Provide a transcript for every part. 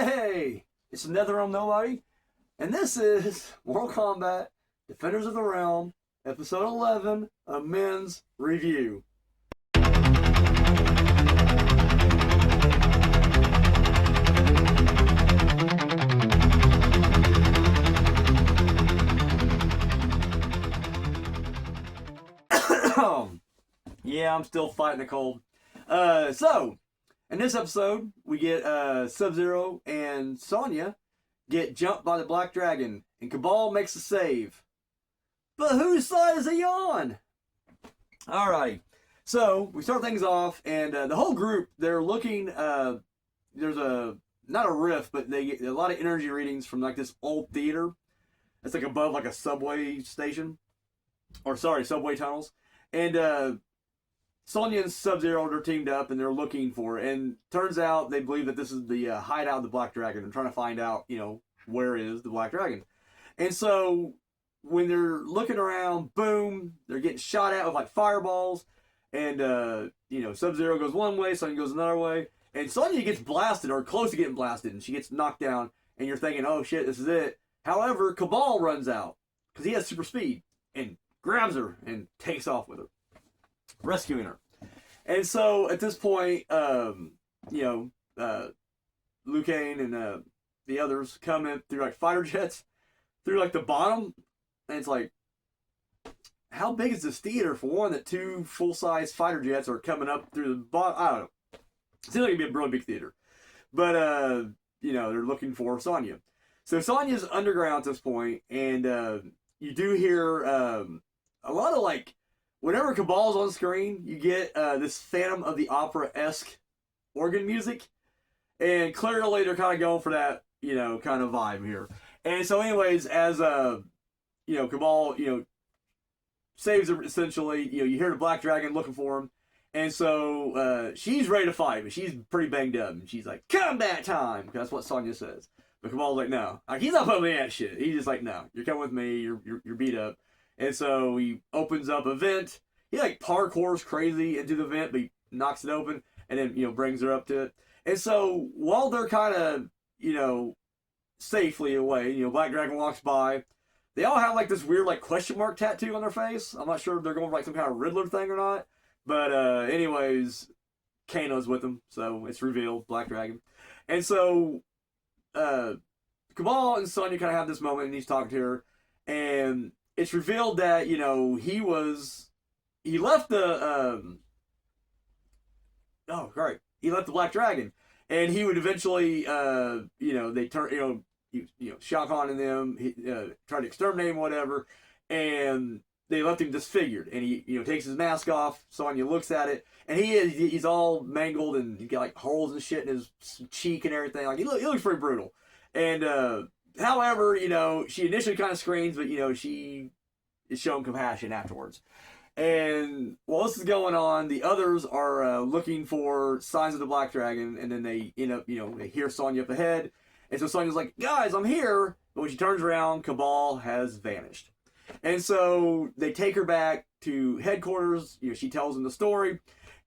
Hey, it's another Realm Nobody, and this is Mortal Kombat Defenders of the Realm, Episode 11, a men's review. Yeah, I'm still fighting the cold. So, in this episode, we get Sub-Zero and Sonya get jumped by the Black Dragon, and Kabal makes a save. But whose side is he on? Alrighty. So, we start things off, and the whole group, they're looking, there's not a rift, but they get a lot of energy readings from like this old theater. It's like above like a subway station. Or sorry, subway tunnels. And Sonya and Sub-Zero are teamed up and they're looking for it. And turns out they believe that this is the hideout of the Black Dragon. They're trying to find out, where is the Black Dragon. And so when they're looking around, boom, they're getting shot at with like fireballs. And, Sub-Zero goes one way, Sonya goes another way. And Sonya gets blasted or close to getting blasted. And she gets knocked down. And you're thinking, oh shit, this is it. However, Kabal runs out because he has super speed and grabs her and takes off with her, rescuing her. And so at this point, Liu Kang and the others come in through like fighter jets, through like the bottom, and it's like, how big is this theater for one that two full-size fighter jets are coming up through the bottom? I don't know. It seems like it'd be a really big theater, but they're looking for Sonya. So Sonya's underground at this point, and you do hear a lot of like, whenever Kabal's on screen, you get this Phantom of the Opera-esque organ music. And clearly they're kind of going for that, kind of vibe here. And so anyways, as, Kabal, saves her essentially, you hear the Black Dragon looking for him. And so she's ready to fight, but she's pretty banged up. And she's like, combat time! That's what Sonya says. But Kabal's like, no. Like, he's not putting me in that shit. He's just like, no, you're coming with me, you're beat up. And so he opens up a vent. He like parkours crazy into the vent, but he knocks it open and then, brings her up to it. And so while they're kind of, safely away, Black Dragon walks by. They all have like this weird like question mark tattoo on their face. I'm not sure if they're going for like some kind of Riddler thing or not. But anyways, Kano's with them. So it's revealed, Black Dragon. And so Kabal and Sonya kind of have this moment and he's talking to her. And it's revealed that, he left the, he left the Black Dragon. And he would eventually, they turn, Shao Kahn and them, he tried to exterminate him, whatever. And they left him disfigured. And he, takes his mask off. Sonya looks at it. And he's all mangled and he's got like holes and shit in his cheek and everything. Like, he looks pretty brutal. And, however, she initially kind of screams, but, she is showing compassion afterwards. And while this is going on, the others are looking for signs of the Black Dragon, and then they end up, they hear Sonya up ahead. And so Sonya's like, guys, I'm here. But when she turns around, Kabal has vanished. And so they take her back to headquarters. She tells them the story.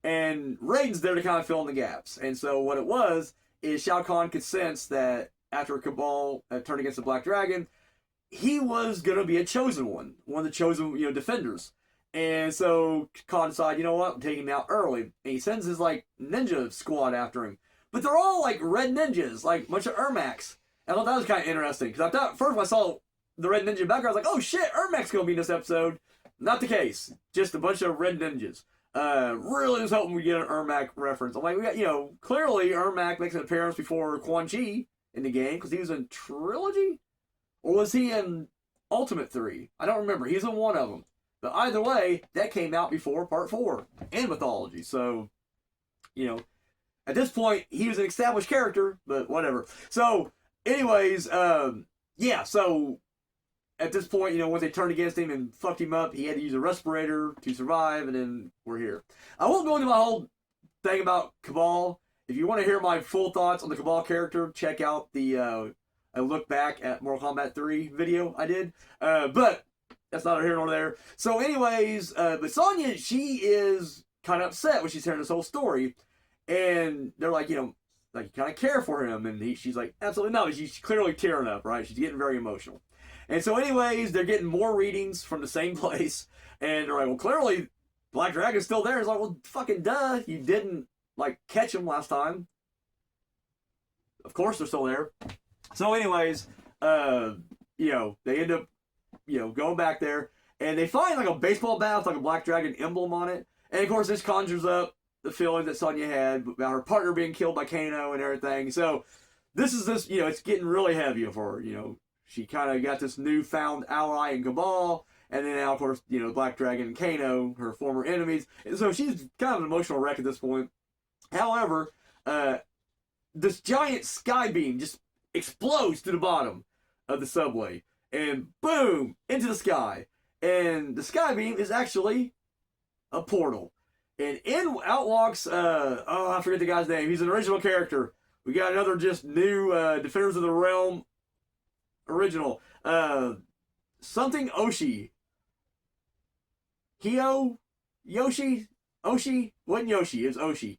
And Raiden's there to kind of fill in the gaps. And so what it was is Shao Kahn could sense that after Kabal turned against the Black Dragon, he was going to be a chosen one of the chosen, defenders. And so Kahn decided, you know what, I'm taking him out early. And he sends his, like, ninja squad after him. But they're all, like, red ninjas, like, a bunch of Ermacs. And I thought that was kind of interesting. Because I thought, first when I saw the red ninja background, I was like, oh shit, Ermac's going to be in this episode. Not the case. Just a bunch of red ninjas. Really was hoping we get an Ermac reference. I'm like, we got, clearly Ermac makes an appearance before Quan Chi in the game, because he was in Trilogy? Or was he in Ultimate 3? I don't remember. He's in one of them. But either way, that came out before Part 4 and Mythology. So, at this point, he was an established character, but whatever. So, anyways, so at this point, once they turned against him and fucked him up, he had to use a respirator to survive, and then we're here. I won't go into my whole thing about Kabal. If you want to hear my full thoughts on the Kabal character, check out the a look back at Mortal Kombat 3 video I did. But that's not here nor there. So anyways, but Sonya, she is kind of upset when she's hearing this whole story. And they're like, like you kind of care for him, and she's like, absolutely no. She's clearly tearing up, right? She's getting very emotional. And so, anyways, they're getting more readings from the same place, and they're like, well, clearly Black Dragon's still there. It's like, well, fucking duh, you didn't like catch him last time. Of course they're still there. So, anyways, they end up, going back there, and they find like a baseball bat with like a Black Dragon emblem on it, and of course this conjures up the feeling that Sonya had about her partner being killed by Kano and everything. So this, it's getting really heavy for her. She kind of got this newfound ally in Kabal, and then now, of course, Black Dragon and Kano, her former enemies. And so she's kind of an emotional wreck at this point. However, this giant sky beam just explodes to the bottom of the subway, and boom, into the sky. And the sky beam is actually a portal. And out walks, I forget the guy's name. He's an original character. We got another just new Defenders of the Realm original. Something Oshi. Yoshi? Oshi? Wasn't Yoshi, it was Oshi.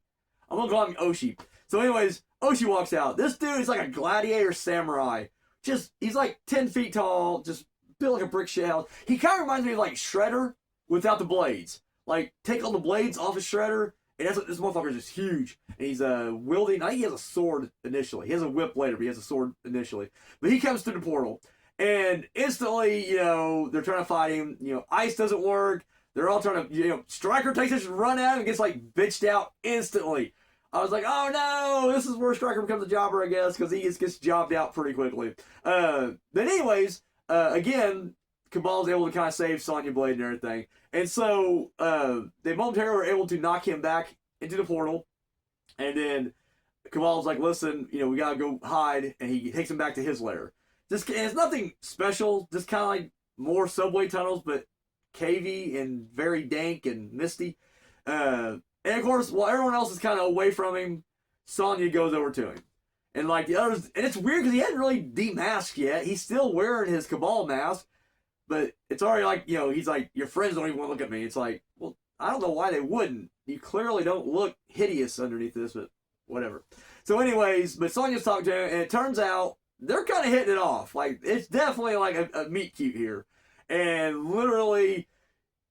I'm gonna call him Oshi. So anyways, Oshi walks out. This dude is like a gladiator samurai. He's like 10 feet tall, just built like a brick shell. He kind of reminds me of like Shredder without the blades. Like, take all the blades off his Shredder, and this motherfucker is just huge. And he's wielding, I think he has a sword initially. He has a whip later, but he has a sword initially. But he comes through the portal, and instantly, they're trying to fight him. Ice doesn't work. They're all trying to, Stryker takes this run at him and gets, like, bitched out instantly. I was like, oh no, this is where Stryker becomes a jobber, I guess, because he gets jobbed out pretty quickly. But anyways, again, Kabal's able to kind of save Sonya Blade and everything. And so they momentarily were able to knock him back into the portal. And then Kabal's like, listen, we got to go hide. And he takes him back to his lair. It's nothing special. Just kind of like more subway tunnels, but cavey and very dank and misty. And of course, while everyone else is kind of away from him, Sonya goes over to him. And like the others, and it's weird because he hadn't really demasked yet. He's still wearing his Kabal mask. But it's already like, he's like, your friends don't even want to look at me. It's like, well, I don't know why they wouldn't. You clearly don't look hideous underneath this, but whatever. So anyways, but Sonya's talking to him, and it turns out they're kind of hitting it off. Like, it's definitely like a meet cute here. And literally,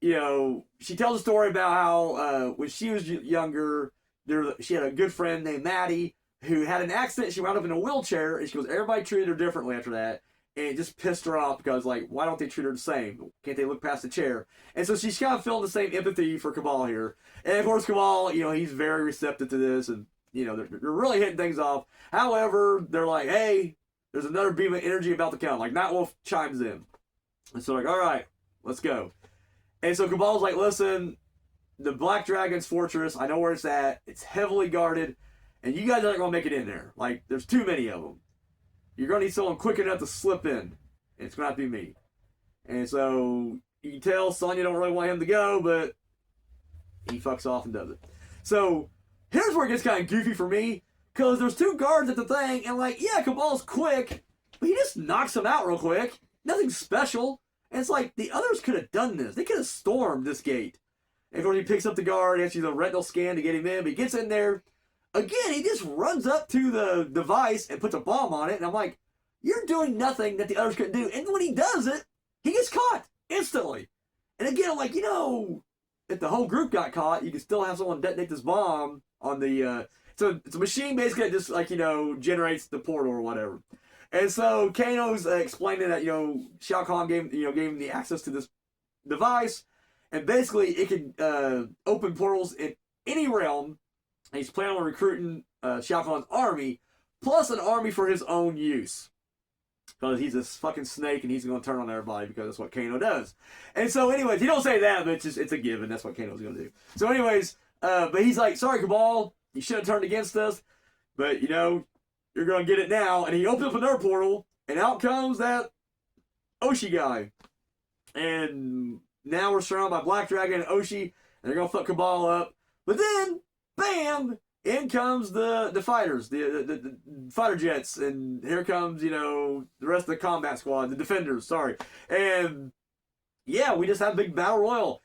she tells a story about how when she was younger, she had a good friend named Maddie who had an accident. She wound up in a wheelchair, and she goes, everybody treated her differently after that. And it just pissed her off because, like, why don't they treat her the same? Can't they look past the chair? And so she's kind of feeling the same empathy for Kabal here. And, of course, Kabal, he's very receptive to this. And, they're really hitting things off. However, they're like, hey, there's another beam of energy about to come. Like, Nightwolf chimes in. And so, like, all right, let's go. And so Kabal's like, listen, the Black Dragon's fortress, I know where it's at. It's heavily guarded. And you guys aren't going to make it in there. Like, there's too many of them. You're going to need someone quick enough to slip in. And it's going to have to be me. And so you can tell Sonya don't really want him to go, but he fucks off and does it. So here's where it gets kind of goofy for me. Because there's two guards at the thing. And like, yeah, Kabal's quick. But he just knocks him out real quick. Nothing special. And it's like, the others could have done this. They could have stormed this gate. And of course he picks up the guard. He has to use a retinal scan to get him in. But he gets in there. Again, he just runs up to the device and puts a bomb on it. And I'm like, you're doing nothing that the others couldn't do. And when he does it, he gets caught instantly. And again, I'm like, if the whole group got caught, you could still have someone detonate this bomb on the... So it's a machine basically that just, like, generates the portal or whatever. And so Kano's explaining that, Shao Kahn gave him the access to this device. And basically, it can open portals in any realm. And he's planning on recruiting Shao Kahn's army, plus an army for his own use. Because he's this fucking snake and he's going to turn on everybody because that's what Kano does. And so anyways, he don't say that, but it's a given. That's what Kano's going to do. So anyways, but he's like, sorry, Kabal, you should have turned against us. But, you're going to get it now. And he opens up another portal, and out comes that Oshi guy. And now we're surrounded by Black Dragon and Oshi, and they're going to fuck Kabal up. But then... bam! In comes the fighters, the fighter jets, and here comes, the rest of the combat squad, the defenders, sorry. And, yeah, we just have a big battle royal.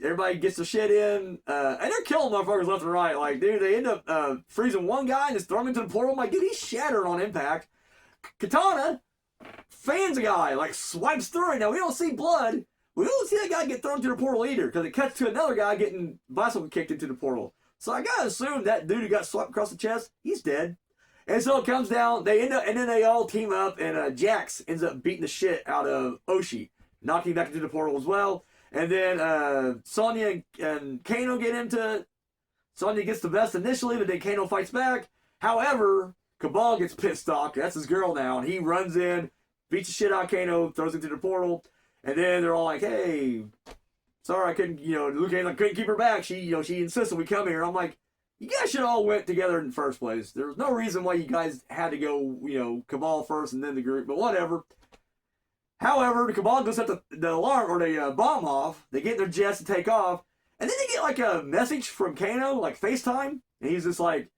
everybody gets their shit in, and they're killing motherfuckers left and right. Like, dude, they end up freezing one guy and just throwing him into the portal. I'm like, dude, he's shattered on impact. Katana fans a guy, like swipes through it. Now we don't see blood. We don't see that guy get thrown to the portal either, because it cuts to another guy getting bicycle kicked into the portal. So I gotta assume that dude who got swiped across the chest, he's dead. And so it comes down, they end up, and then they all team up, and Jax ends up beating the shit out of Oshi, knocking back into the portal as well. And then Sonya and Kano get into it. Sonya gets the best initially, but then Kano fights back. However, Kabal gets pissed off. That's his girl now, and he runs in, beats the shit out of Kano, throws into the portal, and then they're all like, "Hey, sorry I couldn't, Luke Cage, I couldn't keep her back. She insisted we come here." I'm like, you guys should all went together in the first place. There was no reason why you guys had to go, Kabal first and then the group, but whatever. However, the Kabal goes up the alarm or the bomb off. They get their jets to take off, and then they get like a message from Kano, like FaceTime, and he's just like,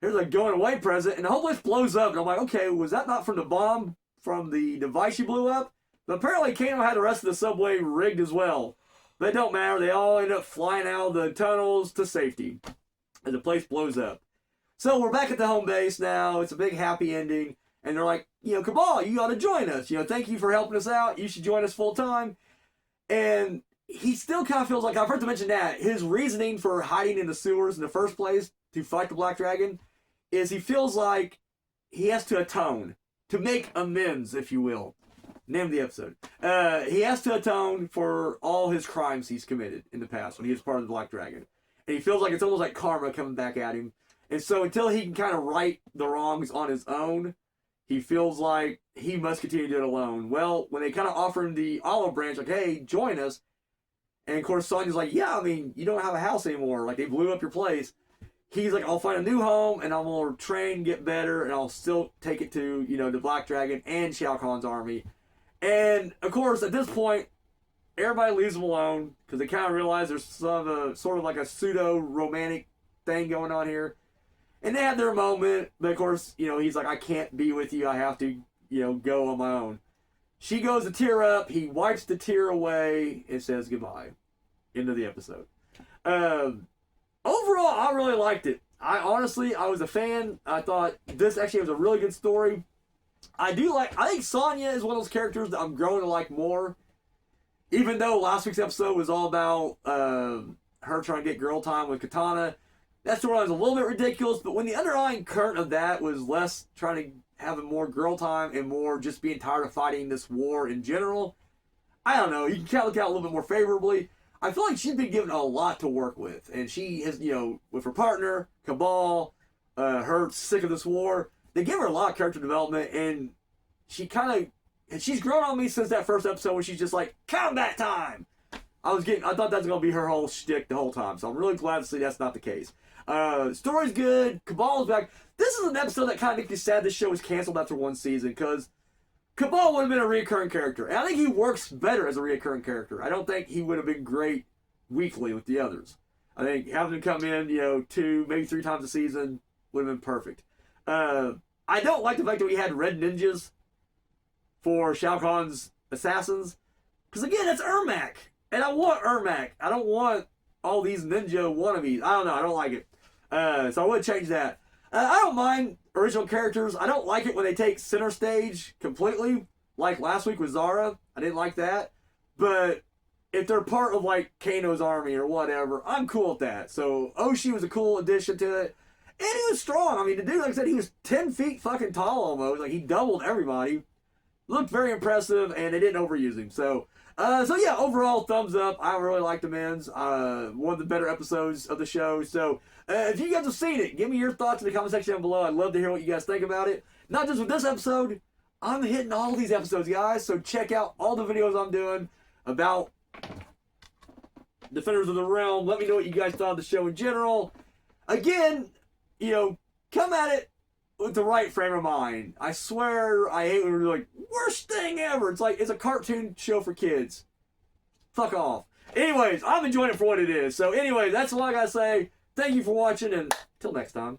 "Here's a going away present," and the whole place blows up. And I'm like, okay, was that not from the bomb from the device you blew up? But apparently, Kano had the rest of the subway rigged as well. But it don't matter. They all end up flying out of the tunnels to safety, and the place blows up. So we're back at the home base now. It's a big happy ending. And they're like, Kabal, you ought to join us. Thank you for helping us out. You should join us full time. And he still kind of feels like, I've heard to mention that, his reasoning for hiding in the sewers in the first place to fight the Black Dragon is he feels like he has to atone, to make amends, if you will. Name of the episode. He has to atone for all his crimes he's committed in the past when he was part of the Black Dragon. And he feels like it's almost like karma coming back at him. And so until he can kind of right the wrongs on his own, he feels like he must continue to do it alone. Well, when they kind of offer him the olive branch, like, hey, join us. And of course, Sonya's like, yeah, I mean, you don't have a house anymore. Like, they blew up your place. He's like, I'll find a new home, and I'm going to train, get better, and I'll still take it to, the Black Dragon and Shao Kahn's army. And, of course, at this point, everybody leaves him alone, because they kind of realize there's sort of like a pseudo-romantic thing going on here. And they have their moment, but of course, he's like, I can't be with you. I have to, go on my own. She goes to tear up. He wipes the tear away and says goodbye. End of the episode. Overall, I really liked it. I was a fan. I thought this actually was a really good story. I think Sonya is one of those characters that I'm growing to like more. Even though last week's episode was all about her trying to get girl time with Katana. That storyline was a little bit ridiculous, but when the underlying current of that was less trying to have more girl time and more just being tired of fighting this war in general, I don't know, you can kind of look at it a little bit more favorably. I feel like she's been given a lot to work with, and she has, with her partner, Kabal, her sick of this war, they give her a lot of character development, and she's grown on me since that first episode when she's just like, combat time! I thought that was going to be her whole shtick the whole time, so I'm really glad to see that's not the case. Story's good. Kabal's back. This is an episode that kind of makes me sad this show was canceled after one season, because Kabal would have been a recurring character. And I think he works better as a recurring character. I don't think he would have been great weekly with the others. I think having him come in, 2, maybe 3 times a season would have been perfect. I don't like the fact that we had red ninjas for Shao Kahn's assassins. Because again, it's Ermac. And I want Ermac. I don't want all these ninja wannabes. I don't know. I don't like it. So I would change that. I don't mind original characters. I don't like it when they take center stage completely. Like last week with Zara. I didn't like that. But if they're part of like Kano's army or whatever, I'm cool with that. So Oshi was a cool addition to it. And he was strong. I mean, the dude, like I said, he was 10 feet fucking tall almost. Like, he doubled everybody. Looked very impressive, and they didn't overuse him. So yeah, overall, thumbs up. I really liked the men's. One of the better episodes of the show. So, if you guys have seen it, give me your thoughts in the comment section down below. I'd love to hear what you guys think about it. Not just with this episode. I'm hitting all these episodes, guys. So, check out all the videos I'm doing about Defenders of the Realm. Let me know what you guys thought of the show in general. Again, come at it with the right frame of mind. I swear, I hate when we're like, worst thing ever. It's like, it's a cartoon show for kids. Fuck off. Anyways, I'm enjoying it for what it is. So anyway, that's all I gotta say. Thank you for watching, and till next time.